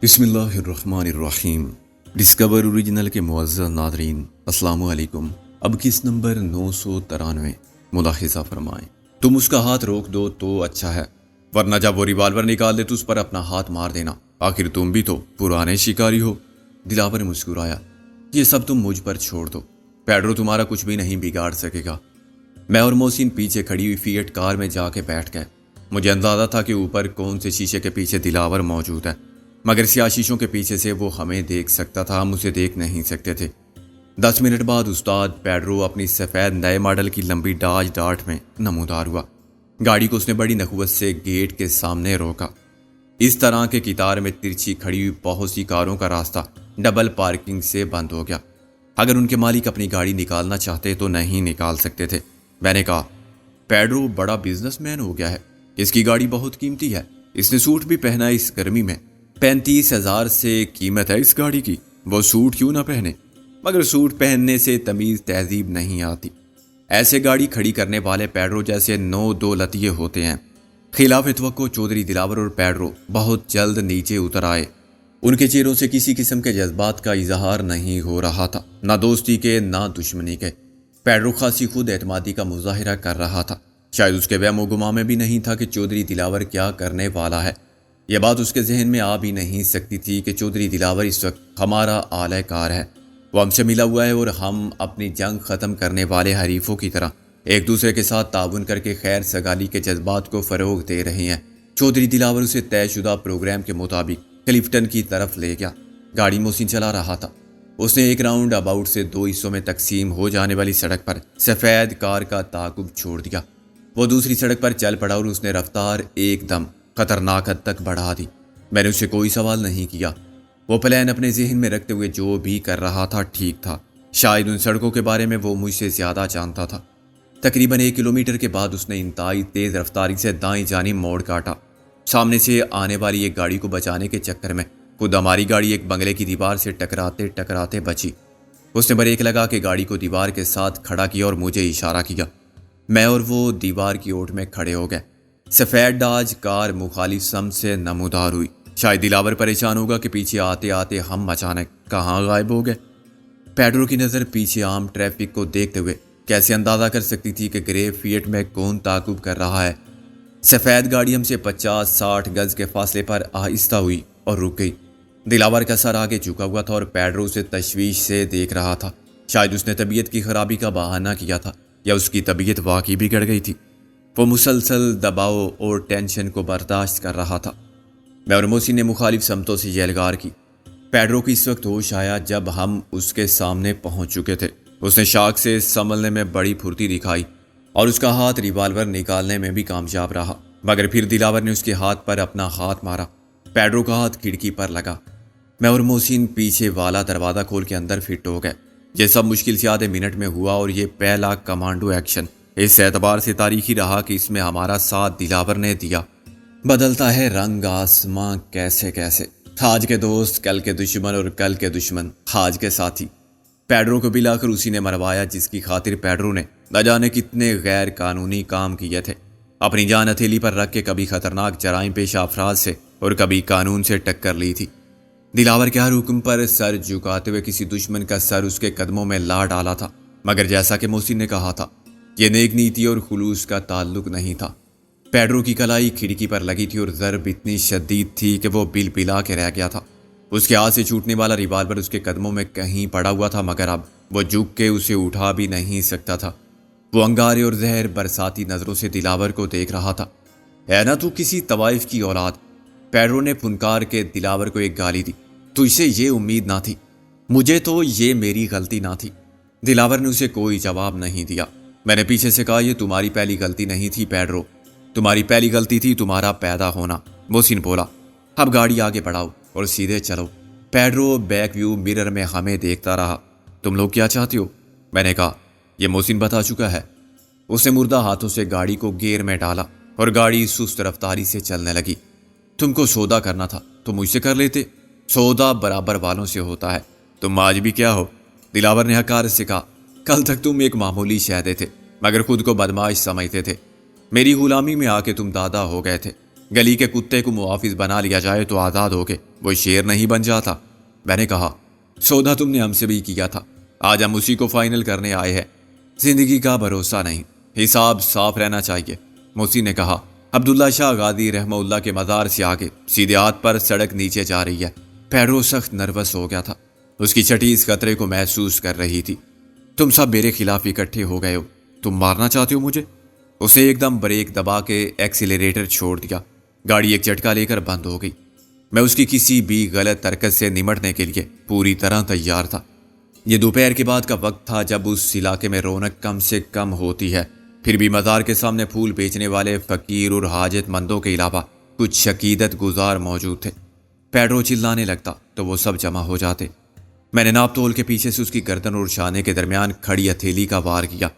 بسم اللہ الرحمن الرحیم۔ ڈسکور اوریجنل کے معزز ناظرین السلام علیکم۔ اب کس نمبر 993 ملاحظہ فرمائیں۔ تم اس کا ہاتھ روک دو تو اچھا ہے، ورنہ جب وہ ریوالور نکال دے تو اس پر اپنا ہاتھ مار دینا، آخر تم بھی تو پرانے شکاری ہو۔ دلاور مسکرایا، یہ سب تم مجھ پر چھوڑ دو، پیڈرو تمہارا کچھ بھی نہیں بگاڑ سکے گا۔ میں اور محسن پیچھے کھڑی ہوئی فیٹ کار میں جا کے بیٹھ گئے۔ مجھے اندازہ تھا کہ اوپر کون سے شیشے کے پیچھے دلاور موجود ہے، مگر سیاہ شیشوں کے پیچھے سے وہ ہمیں دیکھ سکتا تھا، ہم اسے دیکھ نہیں سکتے تھے۔ 10 منٹ بعد استاد پیڈرو اپنی سفید نئے ماڈل کی لمبی ڈاج ڈاٹ میں نمودار ہوا۔ گاڑی کو اس نے بڑی نخوت سے گیٹ کے سامنے روکا۔ اس طرح کے قطار میں ترچھی کھڑی ہوئی بہت سی کاروں کا راستہ ڈبل پارکنگ سے بند ہو گیا۔ اگر ان کے مالک اپنی گاڑی نکالنا چاہتے تو نہیں نکال سکتے تھے۔ میں نے کہا، پیڈرو بڑا بزنس مین ہو گیا ہے، اس کی گاڑی بہت قیمتی ہے، اس نے سوٹ بھی پہنا ہے اس گرمی میں، 35,000 سے قیمت ہے اس گاڑی کی، وہ سوٹ کیوں نہ پہنے؟ مگر سوٹ پہننے سے تمیز تہذیب نہیں آتی، ایسے گاڑی کھڑی کرنے والے پیڈرو جیسے 9 دولتیے ہوتے ہیں۔ خلاف توقع چودھری دلاور اور پیڈرو بہت جلد نیچے اتر آئے۔ ان کے چہروں سے کسی قسم کے جذبات کا اظہار نہیں ہو رہا تھا، نہ دوستی کے نہ دشمنی کے۔ پیڈرو خاصی خود اعتمادی کا مظاہرہ کر رہا تھا، شاید اس کے وہم و گمان میں بھی نہیں تھا کہ چودھری دلاور کیا کرنے والا ہے۔ یہ بات اس کے ذہن میں آ بھی نہیں سکتی تھی کہ چودھری دلاور اس وقت ہمارا اعلی کار ہے، وہ ہم سے ملا ہوا ہے اور ہم اپنی جنگ ختم کرنے والے حریفوں کی طرح ایک دوسرے کے ساتھ تعاون کر کے خیر سگالی کے جذبات کو فروغ دے رہے ہیں۔ چودھری دلاور اسے طے شدہ پروگرام کے مطابق کلفٹن کی طرف لے گیا۔ گاڑی محسن چلا رہا تھا۔ اس نے ایک راؤنڈ اباؤٹ سے 2 حصوں میں تقسیم ہو جانے والی سڑک پر سفید کار کا تعاقب چھوڑ دیا۔ وہ دوسری سڑک پر چل پڑا اور اس نے رفتار ایک دم خطرناک حد تک بڑھا دی۔ میں نے اس سے کوئی سوال نہیں کیا، وہ پلان اپنے ذہن میں رکھتے ہوئے جو بھی کر رہا تھا ٹھیک تھا، شاید ان سڑکوں کے بارے میں وہ مجھ سے زیادہ جانتا تھا۔ تقریباً 1 کلومیٹر کے بعد اس نے انتہائی تیز رفتاری سے دائیں جانب موڑ کاٹا۔ سامنے سے آنے والی ایک گاڑی کو بچانے کے چکر میں خود ہماری گاڑی ایک بنگلے کی دیوار سے ٹکراتے ٹکراتے بچی۔ اس نے بریک لگا کے گاڑی کو دیوار کے ساتھ کھڑا کیا اور مجھے اشارہ کیا۔ میں اور وہ دیوار کی اوٹ میں کھڑے ہو گئے۔ سفید ڈاج کار مخالف سمت سے نمودار ہوئی۔ شاید دلاور پریشان ہوگا کہ پیچھے آتے آتے ہم اچانک کہاں غائب ہو گئے۔ پیڈرو کی نظر پیچھے عام ٹریفک کو دیکھتے ہوئے کیسے اندازہ کر سکتی تھی کہ گرے فیٹ میں کون تعاقب کر رہا ہے۔ سفید گاڑی ہم سے 50-60 گز کے فاصلے پر آہستہ ہوئی اور رک گئی۔ دلاور کا سر آگے جھکا ہوا تھا اور پیڈرو اسے تشویش سے دیکھ رہا تھا۔ شاید اس نے طبیعت کی خرابی کا بہانہ کیا تھا یا اس کی طبیعت واقعی بگڑ گئی تھی۔ وہ مسلسل دباؤ اور ٹینشن کو برداشت کر رہا تھا۔ میں اور محسن نے مخالف سمتوں سے یلغار کی۔ پیڈرو کی اس وقت ہوش آیا جب ہم اس کے سامنے پہنچ چکے تھے۔ اس نے شاک سے سنبھلنے میں بڑی پھرتی دکھائی اور اس کا ہاتھ ریوالور نکالنے میں بھی کامیاب رہا، مگر پھر دلاور نے اس کے ہاتھ پر اپنا ہاتھ مارا۔ پیڈرو کا ہاتھ کھڑکی پر لگا۔ میں اور محسن پیچھے والا دروازہ کھول کے اندر فٹ ہو گئے۔ یہ سب مشکل سے آدھے منٹ میں ہوا اور یہ پہلا کمانڈو ایکشن اس اعتبار سے تاریخی رہا کہ اس میں ہمارا ساتھ دلاور نے دیا۔ بدلتا ہے رنگ آسماں کیسے کیسے، آج کے دوست کل کے دشمن اور کل کے دشمن آج کے ساتھی۔ پیڈرو کو بلا کر اسی نے مروایا جس کی خاطر پیڈرو نے نہ جانے کتنے غیر قانونی کام کیے تھے، اپنی جان ہتھیلی پر رکھ کے کبھی خطرناک جرائم پیشہ افراد سے اور کبھی قانون سے ٹکر لی تھی۔ دلاور کے ہر حکم پر سر جھکاتے ہوئے کسی دشمن کا سر اس کے قدموں میں لا ڈالا تھا، مگر جیسا کہ محسن نے کہا تھا، یہ نیک نیتی اور خلوص کا تعلق نہیں تھا۔ پیڈرو کی کلائی کھڑکی پر لگی تھی اور ضرب اتنی شدید تھی کہ وہ بل بلا کے رہ گیا تھا۔ اس کے ہاتھ سے چھوٹنے والا ریوالور اس کے قدموں میں کہیں پڑا ہوا تھا، مگر اب وہ جھک کے اسے اٹھا بھی نہیں سکتا تھا۔ وہ انگارے اور زہر برساتی نظروں سے دلاور کو دیکھ رہا تھا۔ ہے نا تو کسی طوائف کی اولاد؟ پیڈرو نے پھنکار کے دلاور کو ایک گالی دی۔ تو اسے یہ امید نہ تھی؟ مجھے تو یہ میری غلطی نہ تھی۔ دلاور نے اسے کوئی جواب نہیں دیا۔ میں نے پیچھے سے کہا، یہ تمہاری پہلی غلطی نہیں تھی پیڈرو، تمہاری پہلی غلطی تھی تمہارا پیدا ہونا۔ محسن بولا، اب گاڑی آگے بڑھاؤ اور سیدھے چلو۔ پیڈرو بیک ویو مرر میں ہمیں دیکھتا رہا۔ تم لوگ کیا چاہتے ہو؟ میں نے کہا، یہ محسن بتا چکا ہے۔ اس نے مردہ ہاتھوں سے گاڑی کو گیئر میں ڈالا اور گاڑی سست رفتاری سے چلنے لگی۔ تم کو سودا کرنا تھا تو مجھ سے کر لیتے، سودا برابر والوں سے ہوتا ہے، تم آج بھی کیا ہو؟ دلاور نے حقارت سے کہا، کل تک تم ایک معمولی شہدے تھے، مگر خود کو بدماش سمجھتے تھے، میری غلامی میں آ کے تم دادا ہو گئے تھے۔ گلی کے کتے کو محافظ بنا لیا جائے تو آزاد ہو کے وہ شیر نہیں بن جاتا؟ میں نے کہا سودا تم نے ہم سے بھی کیا تھا، آج ہم اسی کو فائنل کرنے آئے ہیں۔ زندگی کا بھروسہ نہیں، حساب صاف رہنا چاہیے۔ موسی نے کہا عبداللہ شاہ غازی رحمہ اللہ کے مزار سے آگے سیدھے ہاتھ پر سڑک نیچے جا رہی ہے۔ پیڈرو سخت نروس ہو گیا تھا، اس کی چھٹی اس خطرے کو محسوس کر رہی تھی۔ تم سب میرے خلاف اکٹھے ہو گئے ہو، تم مارنا چاہتے ہو مجھے؟ اس نے ایک دم بریک دبا کے ایکسیلریٹر چھوڑ دیا، گاڑی ایک جھٹکا لے کر بند ہو گئی۔ میں اس کی کسی بھی غلط حرکت سے نمٹنے کے لیے پوری طرح تیار تھا۔ یہ دوپہر کے بعد کا وقت تھا جب اس علاقے میں رونق کم سے کم ہوتی ہے، پھر بھی مزار کے سامنے پھول بیچنے والے فقیر اور حاجت مندوں کے علاوہ کچھ عقیدت گزار موجود تھے۔ پیڈرو چلانے لگتا تو وہ سب جمع ہو جاتے۔ میں نے ناپ تول کے پیچھے سے اس کی گردن اور شانے کے درمیان کھڑی ہتھیلی کا وار کیا۔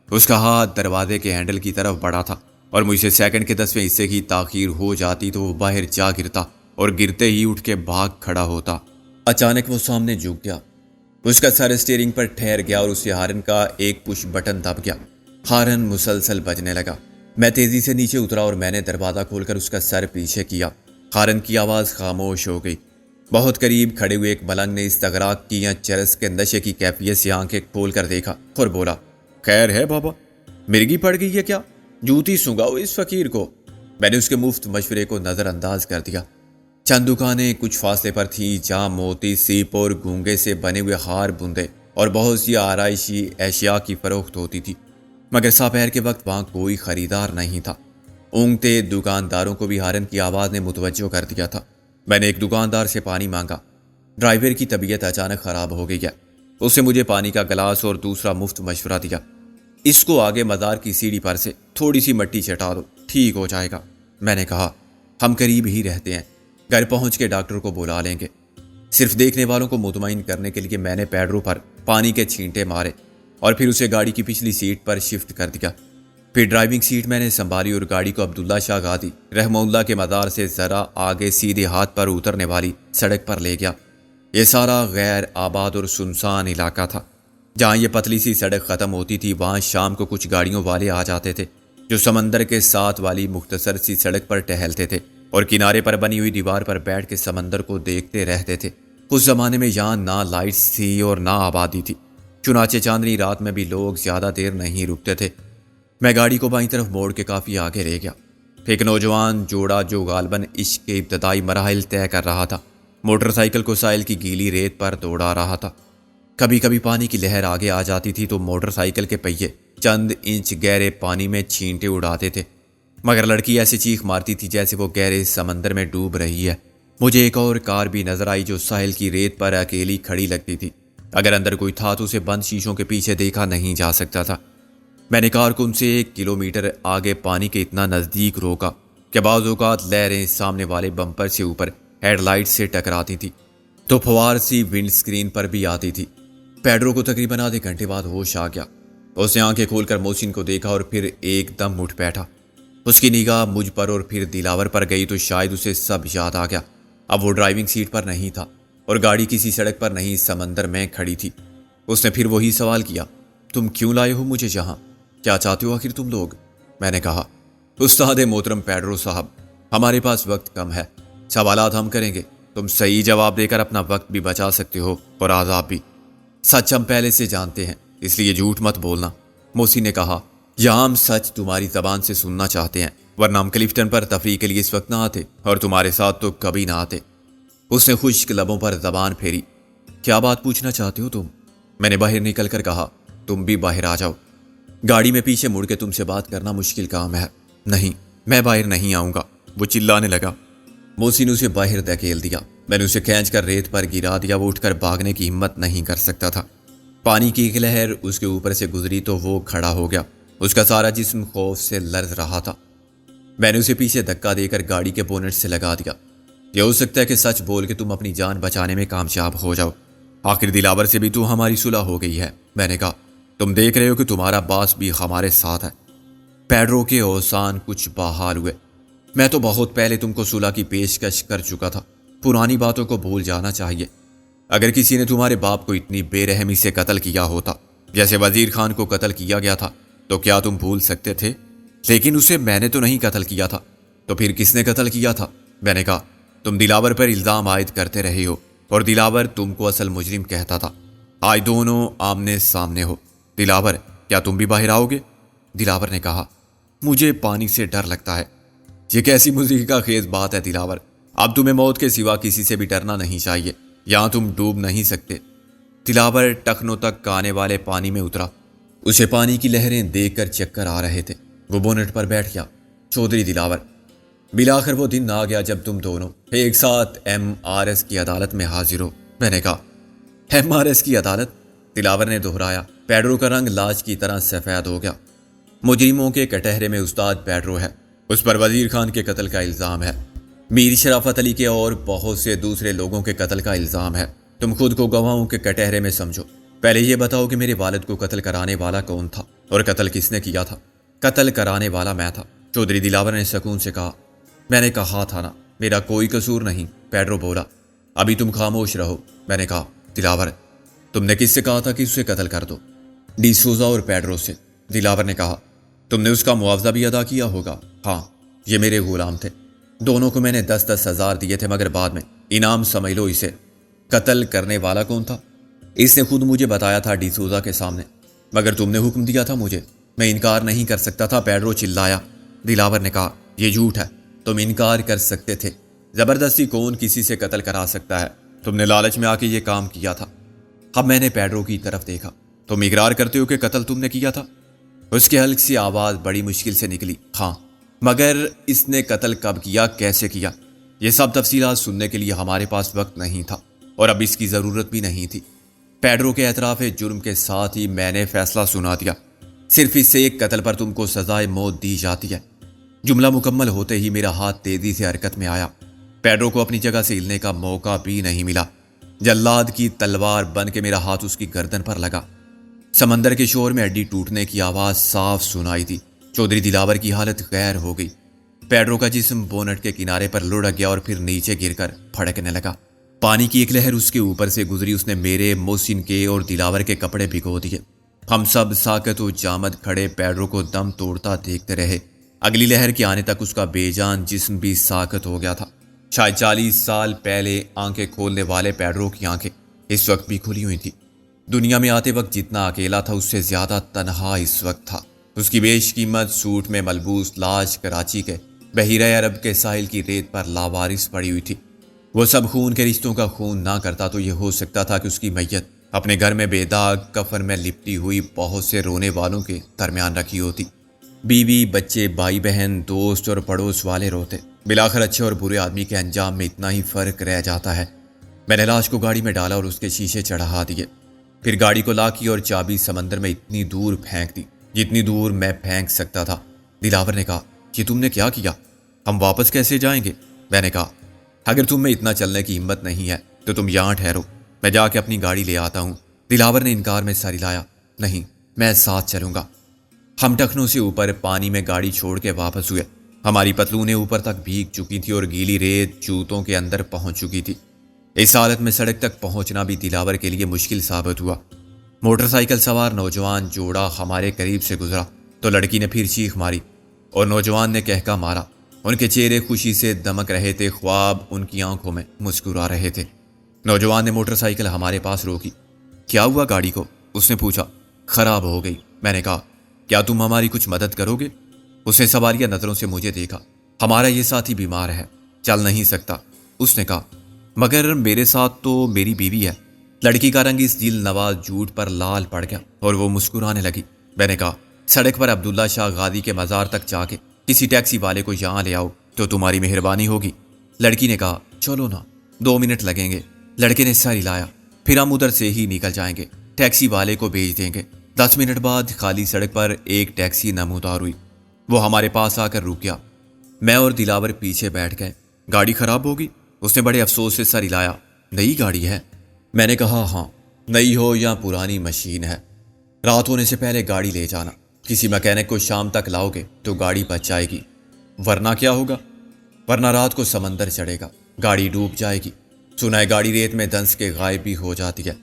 اس کا ہاتھ دروازے کے ہینڈل کی طرف بڑھا تھا اور مجھ سے سیکنڈ کے 10ویں حصے کی تاخیر ہو جاتی تو وہ باہر جا گرتا اور گرتے ہی اٹھ کے بھاگ کھڑا ہوتا۔ اچانک وہ سامنے جھک گیا، اس کا سر اسٹیئرنگ پر ٹھہر گیا اور اسے ہارن کا ایک پش بٹن دب گیا۔ ہارن مسلسل بجنے لگا۔ میں تیزی سے نیچے اترا اور میں نے دروازہ کھول کر اس کا سر پیچھے کیا۔ ہارن کی آواز خاموش ہو گئی۔ بہت قریب کھڑے ہوئے ایک ملنگ نے استغراق کی یا چرس کے نشے کی کیفیت سے آنکھیں کھول کر دیکھا اور بولا خیر ہے بابا، مرگی پڑ گئی ہے کیا؟ جوتی سنگاؤ اس فقیر کو۔ میں نے اس کے مفت مشورے کو نظر انداز کر دیا۔ چند دکانیں کچھ فاصلے پر تھیں جہاں موتی، سیپ اور گونگے سے بنے ہوئے ہار بندے اور بہت سی آرائشی اشیاء کی فروخت ہوتی تھی، مگر سپہر کے وقت وہاں کوئی خریدار نہیں تھا۔ اونگتے دکانداروں کو بھی ہارن کی آواز نے متوجہ کر دیا تھا۔ میں نے ایک دکاندار سے پانی مانگا۔ ڈرائیور کی طبیعت اچانک خراب ہو گئی ہے، اس نے مجھے پانی کا گلاس اور دوسرا مفت مشورہ دیا۔ اس کو آگے مزار کی سیڑھی پر سے تھوڑی سی مٹی چٹا دو، ٹھیک ہو جائے گا۔ میں نے کہا ہم قریب ہی رہتے ہیں، گھر پہنچ کے ڈاکٹر کو بلا لیں گے۔ صرف دیکھنے والوں کو مطمئن کرنے کے لیے میں نے پیڈرو پر پانی کے چھینٹے مارے اور پھر اسے گاڑی کی پچھلی سیٹ پر شفٹ کر دیا۔ پھر ڈرائیونگ سیٹ میں نے سنبھالی اور گاڑی کو عبداللہ شاہ غازی رحمہ اللہ کے مزار سے ذرا آگے سیدھے ہاتھ پر اترنے والی سڑک پر لے گیا۔ یہ سارا غیر آباد اور سنسان علاقہ تھا۔ جہاں یہ پتلی سی سڑک ختم ہوتی تھی وہاں شام کو کچھ گاڑیوں والے آ جاتے تھے جو سمندر کے ساتھ والی مختصر سی سڑک پر ٹہلتے تھے اور کنارے پر بنی ہوئی دیوار پر بیٹھ کے سمندر کو دیکھتے رہتے تھے۔ اس زمانے میں یہاں نہ لائٹس تھی اور نہ آبادی تھی، چنانچہ چاندنی رات میں بھی لوگ زیادہ دیر نہیں رکتے تھے۔ میں گاڑی کو بائیں طرف موڑ کے کافی آگے لے گیا۔ ایک نوجوان جوڑا جو غالباً عشق کے ابتدائی مراحل طے کر رہا تھا، موٹر سائیکل کو ساحل کی گیلی ریت پر دوڑا رہا تھا۔ کبھی کبھی پانی کی لہر آگے آ جاتی تھی تو موٹر سائیکل کے پہیے چند انچ گہرے پانی میں چھینٹے اڑاتے تھے، مگر لڑکی ایسے چیخ مارتی تھی جیسے وہ گہرے سمندر میں ڈوب رہی ہے۔ مجھے ایک اور کار بھی نظر آئی جو ساحل کی ریت پر اکیلی کھڑی لگتی تھی۔ اگر اندر کوئی تھا تو اسے بند شیشوں کے پیچھے دیکھا نہیں جا سکتا تھا۔ میں نے کار کو ان سے 1 کلومیٹر آگے پانی کے اتنا نزدیک روکا کہ بعض اوقات لہریں سامنے والے بمپر سے اوپر ہیڈ لائٹ سے ٹکراتی تھی تو پھوار سی ونڈ سکرین پر بھی آتی تھی۔ پیڈرو کو تقریباً آدھے گھنٹے بعد ہوش آ گیا۔ اس نے آنکھیں کھول کر محسن کو دیکھا اور پھر ایک دم اٹھ بیٹھا۔ اس کی نگاہ مجھ پر اور پھر دلاور پر گئی تو شاید اسے سب یاد آ گیا۔ اب وہ ڈرائیونگ سیٹ پر نہیں تھا اور گاڑی کسی سڑک پر نہیں سمندر میں کھڑی تھی۔ اس نے پھر وہی سوال کیا، تم کیوں لائے ہو مجھے یہاں؟ کیا چاہتے ہو آخر تم لوگ؟ میں نے کہا استاد محترم پیڈرو صاحب، ہمارے پاس وقت کم ہے، سوالات ہم کریں گے، تم صحیح جواب دے کر اپنا وقت بھی بچا سکتے ہو اور عذاب بھی۔ سچ ہم پہلے سے جانتے ہیں، اس لیے جھوٹ مت بولنا۔ موسی نے کہا یہاں ہم سچ تمہاری زبان سے سننا چاہتے ہیں، ورنہ ہم کلفٹن پر تفریح کے لیے اس وقت نہ آتے اور تمہارے ساتھ تو کبھی نہ آتے۔ اس نے خشک لبوں پر زبان پھیری۔ کیا بات پوچھنا چاہتے ہو تم؟ میں نے باہر نکل کر کہا تم بھی باہر آ جاؤ، گاڑی میں پیچھے مڑ کے تم سے بات کرنا مشکل کام ہے۔ نہیں، میں باہر نہیں آؤں گا، وہ چلانے لگا۔ موسی نے اسے باہر دھکیل دیا۔ میں نے اسے کھینچ کر ریت پر گرا دیا۔ وہ اٹھ کر بھاگنے کی ہمت نہیں کر سکتا تھا۔ پانی کی ایک لہر اس کے اوپر سے گزری تو وہ کھڑا ہو گیا۔ اس کا سارا جسم خوف سے لرز رہا تھا۔ میں نے اسے پیچھے دھکا دے کر گاڑی کے بونٹ سے لگا دیا۔ یہ ہو سکتا ہے کہ سچ بول کے تم اپنی جان بچانے میں کامیاب ہو جاؤ، آخر دلاور سے بھی تو ہماری صلح ہو گئی ہے۔ میں نے کہا تم دیکھ رہے ہو کہ تمہارا باس بھی ہمارے ساتھ ہے۔ پیڈرو کے اوسان کچھ بحال ہوئے۔ میں تو بہت پہلے تم کو صلح کی پیشکش کر چکا تھا، پرانی باتوں کو بھول جانا چاہیے۔ اگر کسی نے تمہارے باپ کو اتنی بے رحمی سے قتل کیا ہوتا جیسے وزیر خان کو قتل کیا گیا تھا تو کیا تم بھول سکتے تھے؟ لیکن اسے میں نے تو نہیں قتل کیا تھا، تو پھر کس نے قتل کیا تھا؟ میں نے کہا تم دلاور پر الزام عائد کرتے رہے ہو اور دلاور تم کو اصل مجرم کہتا تھا۔ آج دونوں آمنے سامنے ہو۔ دلاور کیا تم بھی باہر آؤ گے؟ دلاور نے کہا مجھے پانی سے ڈر لگتا ہے۔ یہ کیسی موسیقی خیز بات ہے دلاور، اب تمہیں موت کے سوا کسی سے بھی ڈرنا نہیں چاہیے، یہاں تم ڈوب نہیں سکتے۔ دلاور ٹخنوں تک آنے والے پانی میں اترا، اسے پانی کی لہریں دیکھ کر چکر آ رہے تھے۔ وہ بونٹ پر بیٹھ گیا۔ چودھری دلاور، بلاخر وہ دن آ گیا جب تم دونوں ایک ساتھ MRS کی عدالت میں حاضر ہو۔ میں نے کہا MRS کی عدالت؟ دلاور نے دہرایا۔ پیڈرو کا رنگ لاج کی طرح سفید ہو گیا۔ مجرموں کے کٹہرے میں استاد پیڈرو ہے، اس پر وزیر خان کے قتل کا الزام ہے، میر شرافت علی کے اور بہت سے دوسرے لوگوں کے قتل کا الزام ہے۔ تم خود کو گواہوں کے کٹہرے میں سمجھو۔ پہلے یہ بتاؤ کہ میرے والد کو قتل کرانے والا کون تھا اور قتل کس نے کیا تھا؟ قتل کرانے والا میں تھا، چودھری دلاور نے سکون سے کہا۔ میں نے کہا تھا نا میرا کوئی قصور نہیں، پیڈرو بولا۔ ابھی تم خاموش رہو۔ میں نے کہا دلاور تم نے کس سے کہا تھا کہ اسے قتل کر دو؟ ڈی سوزا اور پیڈرو سے۔ دلاور نے کہا تم نے اس کا معاوضہ بھی ادا کیا ہوگا؟ ہاں، یہ میرے غلام تھے، دونوں کو میں نے 10-10 ہزار دیے تھے، مگر بعد میں انعام سمجھ لو اسے۔ قتل کرنے والا کون تھا؟ اس نے خود مجھے بتایا تھا ڈی سوزا کے سامنے، مگر تم نے حکم دیا تھا مجھے، میں انکار نہیں کر سکتا تھا۔ پیڈرو چلایا۔ دلاور نے کہا یہ جھوٹ ہے، تم انکار کر سکتے تھے، زبردستی کون کسی سے قتل کرا سکتا ہے؟ تم نے لالچ میں آ کے یہ کام کیا تھا۔ اب میں نے پیڈرو کی طرف دیکھا۔ تم اقرار کرتے ہو کہ قتل تم نے کیا تھا؟ اس کی ہلکی سی آواز بڑی مشکل سے نکلی۔ ہاں، مگر اس نے قتل کب کیا، کیسے کیا، یہ سب تفصیلات سننے کے لیے ہمارے پاس وقت نہیں تھا اور اب اس کی ضرورت بھی نہیں تھی۔ پیڈرو کے اعتراف جرم کے ساتھ ہی میں نے فیصلہ سنا دیا، صرف اس سے ایک قتل پر تم کو سزائے موت دی جاتی ہے۔ جملہ مکمل ہوتے ہی میرا ہاتھ تیزی سے حرکت میں آیا۔ پیڈرو کو اپنی جگہ سے ہلنے کا موقع بھی نہیں ملا۔ جلاد کی تلوار بن کے میرا ہاتھ اس کی گردن پر لگا۔ سمندر کے شور میں ہڈی ٹوٹنے کی آواز صاف سنائی دی۔ چودھری دلاور کی حالت غیر ہو گئی۔ پیڈرو کا جسم بونٹ کے کنارے پر لڑک گیا اور پھر نیچے گر کر پھڑکنے لگا۔ پانی کی ایک لہر اس کے اوپر سے گزری، اس نے میرے، محسن کے اور دلاور کے کپڑے بھگو دیے۔ ہم سب ساکت و جامد کھڑے پیڈرو کو دم توڑتا دیکھتے رہے۔ اگلی لہر کے آنے تک اس کا بے جان جسم بھی ساکت ہو گیا تھا۔ شاید 40 سال پہلے آنکھیں کھولنے والے پیڈرو کی آنکھیں اس وقت بھی کھلی ہوئی تھی۔ دنیا میں آتے وقت جتنا اکیلا تھا اس سے زیادہ تنہا اس وقت تھا۔ اس کی بیش قیمت سوٹ میں ملبوس لاش کراچی کے بحیرہ عرب کے ساحل کی ریت پر لاوارث پڑی ہوئی تھی۔ وہ سب خون کے رشتوں کا خون نہ کرتا تو یہ ہو سکتا تھا کہ اس کی میت اپنے گھر میں بے داغ کفن میں لپٹی ہوئی بہت سے رونے والوں کے درمیان رکھی ہوتی۔ بیوی، بچے، بھائی بہن، دوست اور پڑوس والے روتے۔ بلاخر اچھے اور برے آدمی کے انجام میں اتنا ہی فرق رہ جاتا ہے۔ میں نے لاش کو گاڑی میں ڈالا اور اس کے شیشے چڑھا دیے، پھر گاڑی کو لاکی اور چابی سمندر میں اتنی دور پھینک دی جتنی دور میں پھینک سکتا تھا۔ دلاور نے کہا یہ تم نے کیا کیا؟ ہم واپس کیسے جائیں گے؟ میں نے کہا اگر تم میں اتنا چلنے کی ہمت نہیں ہے تو تم یہاں ٹھہرو، میں جا کے اپنی گاڑی لے آتا ہوں۔ دلاور نے انکار میں سر ہلایا۔ نہیں، میں ساتھ چلوں گا۔ ہم ٹخنوں سے اوپر پانی میں گاڑی چھوڑ کے واپس ہوئے۔ ہماری پتلونیں اوپر تک بھیگ چکی تھی اور گیلی ریت جوتوں کے اندر پہنچ چکی تھی۔ اس حالت میں سڑک تک پہنچنا بھی دلاور کے لیے مشکل ثابت ہوا۔ موٹر سائیکل سوار نوجوان جوڑا ہمارے قریب سے گزرا تو لڑکی نے پھر چیخ ماری اور نوجوان نے کہکا مارا۔ ان کے چہرے خوشی سے دمک رہے تھے، خواب ان کی آنکھوں میں مسکرا رہے تھے۔ نوجوان نے موٹر سائیکل ہمارے پاس روکی۔ کیا ہوا گاڑی کو؟ اس نے پوچھا۔ خراب ہو گئی۔ میں نے کہا کیا تم ہماری کچھ مدد کرو گے؟ اس نے سوالیہ نظروں سے مجھے دیکھا۔ ہمارا یہ ساتھی بیمار ہے، چل نہیں سکتا، اس نے کہا۔ مگر میرے ساتھ تو میری بیوی ہے۔ لڑکی کا رنگ اس دل نواز جھوٹ پر لال پڑ گیا اور وہ مسکرانے لگی۔ میں نے کہا سڑک پر عبداللہ شاہ غازی کے مزار تک جا کے کسی ٹیکسی والے کو یہاں لے آؤ تو تمہاری مہربانی ہوگی۔ لڑکی نے کہا چلو نا، 2 منٹ لگیں گے۔ لڑکے نے سر ہلایا۔ پھر ہم ادھر سے ہی نکل جائیں گے، ٹیکسی والے کو بھیج دیں گے۔ 10 منٹ بعد خالی سڑک پر ایک ٹیکسی نمودار ہوئی۔ وہ ہمارے پاس آ کر رک گیا۔ میں اور دلاور پیچھے بیٹھ گئے۔ گاڑی خراب ہوگی؟ اس نے بڑے افسوس سے سر ہلایا۔ نئی گاڑی ہے؟ میں نے کہا ہاں، نئی ہو یا پرانی مشین ہے، رات ہونے سے پہلے گاڑی لے جانا۔ کسی میکینک کو شام تک لاؤ گے تو گاڑی بچ جائے گی، ورنہ کیا ہوگا؟ ورنہ رات کو سمندر چڑھے گا، گاڑی ڈوب جائے گی۔ سنا ہے گاڑی ریت میں دنس کے غائب بھی ہو جاتی ہے۔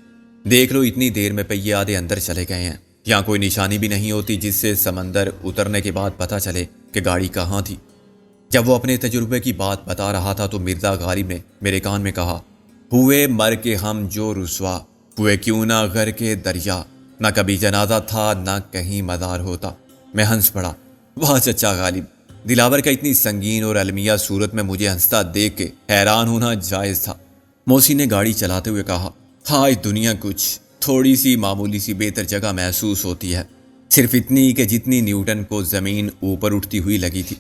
دیکھ لو اتنی دیر میں پہیے آدھے اندر چلے گئے ہیں، یہاں کوئی نشانی بھی نہیں ہوتی جس سے سمندر اترنے کے بعد پتہ چلے کہ گاڑی کہاں تھی۔ جب وہ اپنے تجربے کی بات بتا رہا تھا تو مرزا غالب نے میرے کان میں کہا، ہوئے مر کے ہم جو رسوا، ہوئے کیوں نہ غر کے دریا، نہ کبھی جنازہ تھا نہ کہیں مزار ہوتا۔ میں ہنس پڑا۔ واہ چچا غالب، دلاور کا اتنی سنگین اور المیہ صورت میں مجھے ہنستا دیکھ کے حیران ہونا جائز تھا۔ موسی نے گاڑی چلاتے ہوئے کہا، ہائے دنیا کچھ تھوڑی سی معمولی سی بہتر جگہ محسوس ہوتی ہے، صرف اتنی کہ جتنی نیوٹن کو زمین اوپر اٹھتی ہوئی لگی تھی۔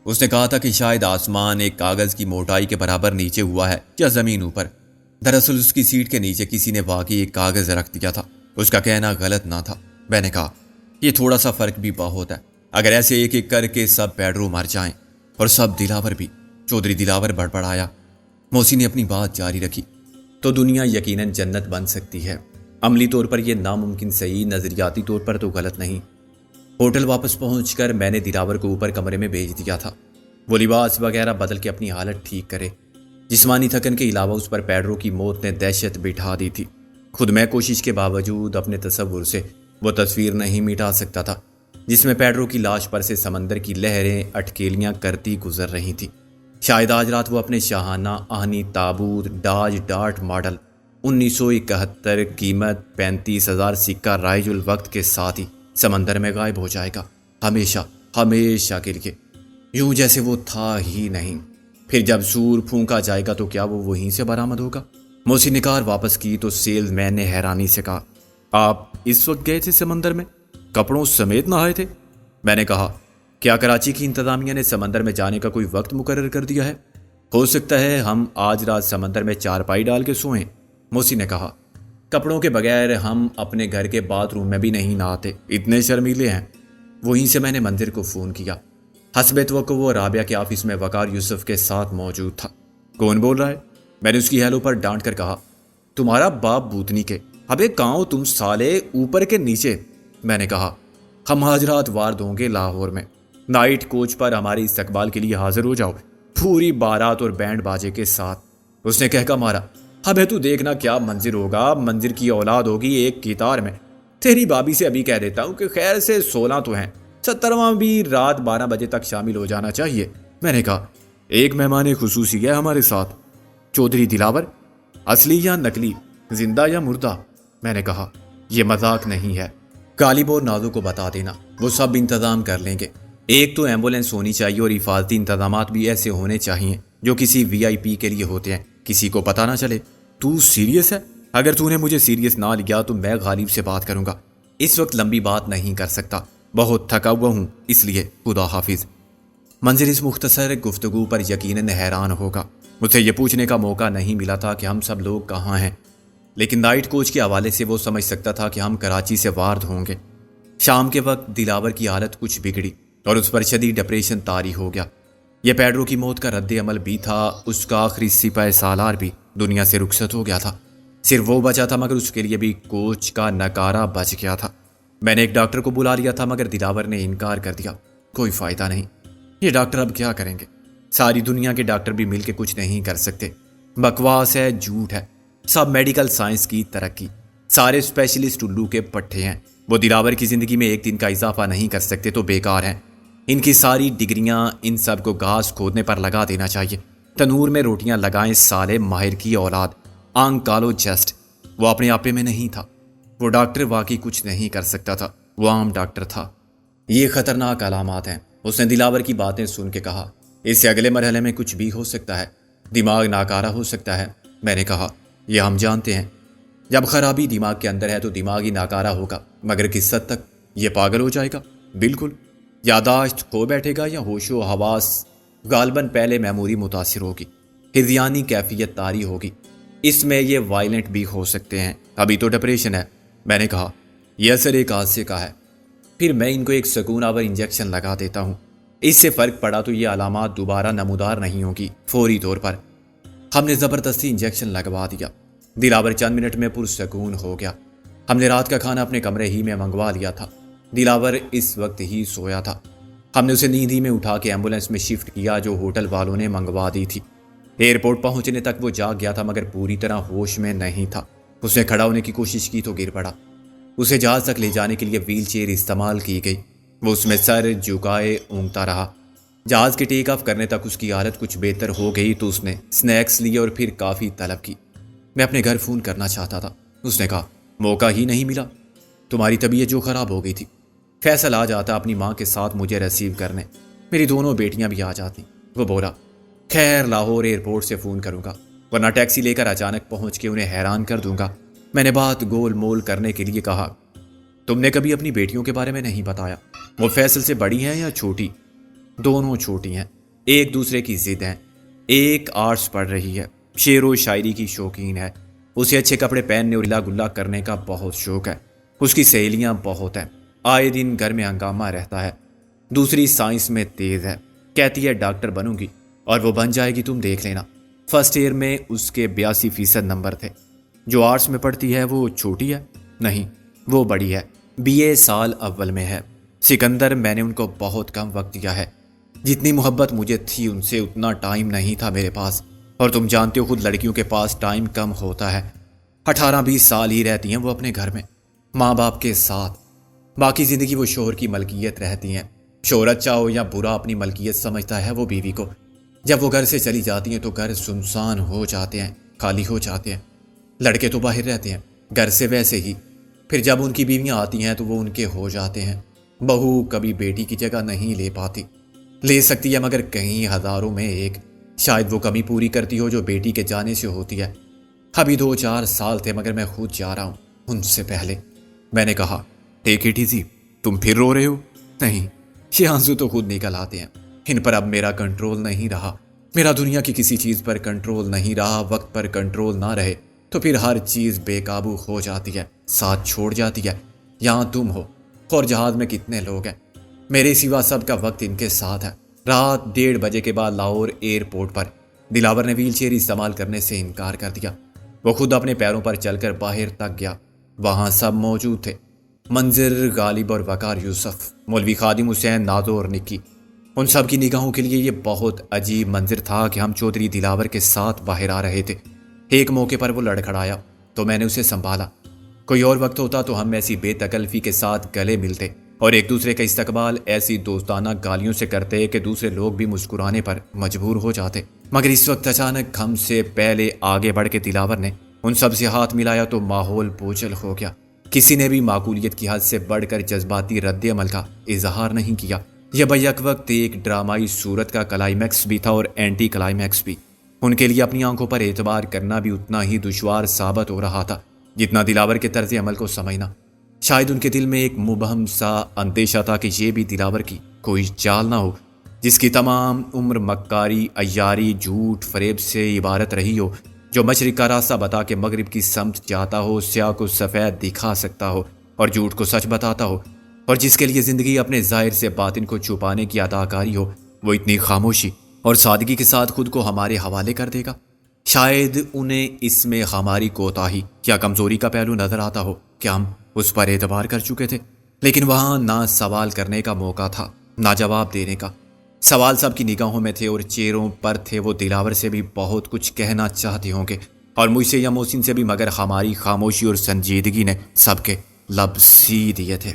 اس نے کہا تھا کہ شاید آسمان ایک کاغذ کی موٹائی کے برابر نیچے ہوا ہے یا زمین اوپر۔ دراصل اس کی سیٹ کے نیچے کسی نے واقعی ایک کاغذ رکھ دیا تھا۔ اس کا کہنا غلط نہ تھا۔ میں نے کہا، یہ تھوڑا سا فرق بھی بہت ہے، اگر ایسے ایک ایک کر کے سب پیڈرو مر جائیں اور سب دلاور بھی۔ چودھری دلاور بڑبڑایا۔ موسی نے اپنی بات جاری رکھی، تو دنیا یقیناً جنت بن سکتی ہے۔ عملی طور پر یہ ناممکن صحیح، نظریاتی طور پر تو غلط نہیں۔ ہوٹل واپس پہنچ کر میں نے دلاور کو اوپر کمرے میں بھیج دیا تھا، وہ لباس وغیرہ بدل کے اپنی حالت ٹھیک کرے۔ جسمانی تھکن کے علاوہ اس پر پیڈرو کی موت نے دہشت بٹھا دی تھی۔ خود میں کوشش کے باوجود اپنے تصور سے وہ تصویر نہیں مٹا سکتا تھا جس میں پیڈرو کی لاش پر سے سمندر کی لہریں اٹکیلیاں کرتی گزر رہی تھیں۔ شاید آج رات وہ اپنے شاہانہ آہنی تابوت ڈاج ڈارٹ ماڈل 1971 قیمت 35,000 سکہ رائج الوقت کے ساتھ ہی سمندر میں غائب ہو جائے گا، ہمیشہ ہمیشہ کے لیے، یوں جیسے وہ تھا ہی نہیں۔ پھر جب سور پھونکا جائے گا تو کیا وہ وہیں سے برآمد ہوگا؟ موسی نے کار واپس کی تو سیلز مین نے حیرانی سے کہا، آپ اس وقت گئے تھے سمندر میں؟ کپڑوں سمیت نہائے تھے؟ میں نے کہا، کیا کراچی کی انتظامیہ نے سمندر میں جانے کا کوئی وقت مقرر کر دیا ہے؟ ہو سکتا ہے ہم آج رات سمندر میں چارپائی ڈال کے سوئیں۔ موسی نے کہا، کپڑوں کے بغیر ہم اپنے گھر کے باتھ روم میں بھی نہیں نہاتے، اتنے شرمیلے ہیں۔ وہیں سے میں نے منظر کو فون کیا۔ حسب توقع وہ رابعہ کے آفس میں وقار یوسف کے ساتھ موجود تھا۔ کون بول رہا ہے؟ میں نے اس کی ہیلو پر ڈانٹ کر کہا، تمہارا باپ بوتنی کے، ابے کہاں تم سالے، اوپر کے نیچے۔ میں نے کہا، ہم آج رات وارد ہوں گے لاہور میں، نائٹ کوچ پر ہمارے استقبال کے لیے حاضر ہو جاؤ، پوری بارات اور بینڈ باجے کے ساتھ۔ اس نے کہہ کر مارا، ابے تو دیکھنا کیا منظر ہوگا، منظر کی اولاد ہوگی ایک قطار میں۔ تیری بابی سے ابھی کہہ دیتا ہوں کہ خیر سے 16 تو ہیں، 17واں بھی رات 12 بجے تک شامل ہو جانا چاہیے۔ میں نے کہا، ایک مہمان خصوصی ہے ہمارے ساتھ، چودھری دلاور، اصلی یا نقلی، زندہ یا مردہ؟ میں نے کہا، یہ مذاق نہیں ہے، غالب اور نازو کو بتا دینا، وہ سب انتظام کر لیں گے۔ ایک تو ایمبولینس ہونی چاہیے اور حفاظتی انتظامات بھی ایسے ہونے چاہیے جو کسی VIP کے لیے ہوتے ہیں، کسی کو پتہ نہ چلے۔ تو سیریس ہے؟ اگر تو نے مجھے سیریس نہ لیا تو میں غالب سے بات کروں گا، اس وقت لمبی بات نہیں کر سکتا، بہت تھکا ہوا ہوں، اس لیے خدا حافظ۔ منظر اس مختصر گفتگو پر یقیناً حیران ہوگا۔ مجھے یہ پوچھنے کا موقع نہیں ملا تھا کہ ہم سب لوگ کہاں ہیں، لیکن نائٹ کوچ کے حوالے سے وہ سمجھ سکتا تھا کہ ہم کراچی سے وارد ہوں گے۔ شام کے وقت دلاور کی حالت کچھ بگڑی اور اس پر شدید ڈپریشن طاری ہو گیا۔ یہ پیڈرو کی موت کا رد عمل بھی تھا، اس کا آخری سپاہ سالار بھی دنیا سے رخصت ہو گیا تھا، صرف وہ بچا تھا، مگر اس کے لیے بھی کوچ کا نکارہ بچ گیا تھا۔ میں نے ایک ڈاکٹر کو بلا لیا تھا مگر دلاور نے انکار کر دیا، کوئی فائدہ نہیں، یہ ڈاکٹر اب کیا کریں گے؟ ساری دنیا کے ڈاکٹر بھی مل کے کچھ نہیں کر سکتے، بکواس ہے، جھوٹ ہے، سب میڈیکل سائنس کی ترقی، سارے اسپیشلسٹ الو کے پٹھے ہیں، وہ دلاور کی زندگی میں ایک دن کا اضافہ نہیں کر سکتے تو بیکار ہیں۔ ان کی ساری ڈگریاں ان سب کو گھاس کھودنے پر لگا دینا چاہیے، تنور میں روٹیاں لگائیں، سالے ماہر کی اولاد، آنکالو جسٹ۔ وہ اپنے آپے میں نہیں تھا، وہ ڈاکٹر واقعی کچھ نہیں کر سکتا تھا، وہ عام ڈاکٹر تھا۔ یہ خطرناک علامات ہیں، اس نے دلاور کی باتیں سن کے کہا، اس سے اگلے مرحلے میں کچھ بھی ہو سکتا ہے، دماغ ناکارہ ہو سکتا ہے۔ میں نے کہا، یہ ہم جانتے ہیں، جب خرابی دماغ کے اندر ہے تو دماغ ہی ناکارہ ہوگا، مگر کس حد تک؟ یہ پاگل ہو جائے گا، بالکل، یاداشت کھو بیٹھے گا یا ہوش و حواس غالباً پہلے میموری متاثر ہوگی، ہذیانی کیفیت طاری ہوگی، اس میں یہ وائلنٹ بھی ہو سکتے ہیں، ابھی تو ڈپریشن ہے۔ میں نے کہا، یہ اثر ایک حادثے کا ہے، پھر میں ان کو ایک سکون آور انجیکشن لگا دیتا ہوں، اس سے فرق پڑا تو یہ علامات دوبارہ نمودار نہیں ہوگی فوری طور پر۔ ہم نے زبردستی انجیکشن لگوا دیا، دلاور چند منٹ میں پرسکون ہو گیا۔ ہم نے رات کا کھانا اپنے کمرے ہی میں منگوا لیا تھا، دلاور اس وقت ہی سویا تھا۔ ہم نے اسے نیند ہی میں اٹھا کے ایمبولینس میں شفٹ کیا جو ہوٹل والوں نے منگوا دی تھی۔ ایئرپورٹ پہنچنے تک وہ جاگ گیا تھا مگر پوری طرح ہوش میں نہیں تھا، اس نے کھڑا ہونے کی کوشش کی تو گر پڑا۔ اسے جہاز تک لے جانے کے لیے ویل چیئر استعمال کی گئی، وہ اس میں سر جھکائے اونگتا رہا۔ جہاز کے ٹیک آف کرنے تک اس کی حالت کچھ بہتر ہو گئی تو اس نے سنیکس لیے اور پھر کافی طلب کی۔ میں اپنے گھر فون کرنا چاہتا تھا۔ اس نے کہا موقع ہی نہیں ملا، تمہاری طبیعت جو خراب ہو گئی تھی۔ فیصل آ جاتا اپنی ماں کے ساتھ مجھے ریسیو کرنے، میری دونوں بیٹیاں بھی آ جاتی۔ وہ بولا خیر لاہور ایئرپورٹ سے فون کروں گا، ورنہ ٹیکسی لے کر اچانک پہنچ کے انہیں حیران کر دوں گا۔ میں نے بات گول مول کرنے کے لیے کہا تم نے کبھی اپنی بیٹیوں کے بارے میں نہیں بتایا، وہ فیصل سے بڑی ہیں یا چھوٹی؟ دونوں چھوٹی ہیں، ایک دوسرے کی ضد ہیں۔ ایک آرٹس پڑھ رہی ہے، شعر و شاعری کی شوقین ہے، اسے اچھے کپڑے پہننے اور گلا کرنے کا بہت شوق ہے۔ اس کی سہیلیاں بہت ہیں، آئے دن گھر میں ہنگامہ رہتا ہے۔ دوسری سائنس میں تیز ہے، کہتی ہے ڈاکٹر بنوں گی، اور وہ بن جائے گی، تم دیکھ لینا۔ فرسٹ ایئر میں اس کے 82% نمبر تھے۔ جو آرٹس میں پڑھتی ہے وہ چھوٹی ہے؟ نہیں، وہ بڑی ہے، BA سال اول میں ہے۔ سکندر میں نے ان کو بہت کم وقت دیا ہے، جتنی محبت مجھے تھی ان سے اتنا ٹائم نہیں تھا میرے پاس، اور تم جانتے ہو خود لڑکیوں کے پاس ٹائم کم ہوتا ہے۔ 18-20 سال ہی رہتی ہیں وہ اپنے گھر میں ماں باپ کے ساتھ، باقی زندگی وہ شوہر کی ملکیت رہتی ہیں۔ شوہر اچھا ہو یا برا اپنی ملکیت سمجھتا ہے وہ بیوی کو۔ جب وہ گھر سے چلی جاتی ہیں تو گھر سنسان ہو جاتے ہیں، خالی ہو جاتے ہیں۔ لڑکے تو باہر رہتے ہیں گھر سے ویسے ہی، پھر جب ان کی بیویاں آتی ہیں تو وہ ان کے ہو جاتے ہیں۔ بہو کبھی بیٹی کی جگہ نہیں لے پاتی، لے سکتی ہے مگر کہیں ہزاروں میں ایک، شاید وہ کمی پوری کرتی ہو جو بیٹی کے جانے سے ہوتی ہے۔ ابھی 2-4 سال تھے مگر میں خود جا رہا ہوں ان سے پہلے۔ میں نے کہا ٹیک اٹ ایزی، تم پھر رو رہے ہو؟ نہیں، یہ آنسو تو خود نکل آتے ہیں، ان پر اب میرا کنٹرول نہیں رہا۔ میرا دنیا کی کسی چیز پر کنٹرول نہیں رہا۔ وقت پر کنٹرول نہ رہے تو پھر ہر چیز بے قابو ہو جاتی ہے، ساتھ چھوڑ جاتی ہے۔ یہاں تم ہو اور جہاز میں کتنے لوگ ہیں، میرے سوا سب کا وقت ان کے ساتھ ہے۔ رات 1:30 بجے کے بعد لاہور ایئرپورٹ پر دلاور نے ویل چیئر استعمال کرنے سے انکار کر دیا۔ وہ خود اپنے پیروں پر چل کر باہر تک گیا۔ وہاں سب موجود تھے، منظر، غالب اور وقار یوسف، مولوی خادم حسین، نازو اور نکی۔ ان سب کی نگاہوں کے لیے یہ بہت عجیب منظر تھا کہ ہم چودھری دلاور کے ساتھ باہر آ رہے تھے۔ ایک موقع پر وہ لڑکھڑایا تو میں نے اسے سنبھالا۔ کوئی اور وقت ہوتا تو ہم ایسی بے تکلفی کے ساتھ گلے ملتے اور ایک دوسرے کا استقبال ایسی دوستانہ گالیوں سے کرتے کہ دوسرے لوگ بھی مسکرانے پر مجبور ہو جاتے، مگر اس وقت اچانک ہم سے پہلے آگے بڑھ کے دلاور نے ان سب سے ہاتھ ملایا تو ماحول بوجھل ہو گیا۔ کسی نے بھی معقولیت کی حد سے بڑھ کر جذباتی رد عمل کا اظہار نہیں کیا۔ یہ بیک وقت ایک ڈرامائی صورت کا کلائمیکس بھی تھا اور اینٹی کلائمیکس بھی۔ ان کے لیے اپنی آنکھوں پر اعتبار کرنا بھی اتنا ہی دشوار ثابت ہو رہا تھا جتنا دلاور کے طرز عمل کو سمجھنا۔ شاید ان کے دل میں ایک مبہم سا اندیشہ تھا کہ یہ بھی دلاور کی کوئی چال نہ ہو جس کی تمام عمر مکاری، عیاری، جھوٹ، فریب سے عبارت رہی ہو، جو مشرق کا راستہ بتا کے مغرب کی سمت جاتا ہو، سیاہ کو سفید دکھا سکتا ہو اور جھوٹ کو سچ بتاتا ہو، اور جس کے لیے زندگی اپنے ظاہر سے باطن کو چھپانے کی اداکاری ہو۔ وہ اتنی خاموشی اور سادگی کے ساتھ خود کو ہمارے حوالے کر دے گا؟ شاید انہیں اس میں ہماری کوتاہی یا کمزوری کا پہلو نظر آتا ہو کہ ہم اس پر اعتبار کر چکے تھے، لیکن وہاں نہ سوال کرنے کا موقع تھا نہ جواب دینے کا۔ سوال سب کی نگاہوں میں تھے اور چہروں پر تھے۔ وہ دلاور سے بھی بہت کچھ کہنا چاہتے ہوں گے اور مجھ سے یا محسن سے بھی، مگر ہماری خاموشی اور سنجیدگی نے سب کے لب سی دیے تھے۔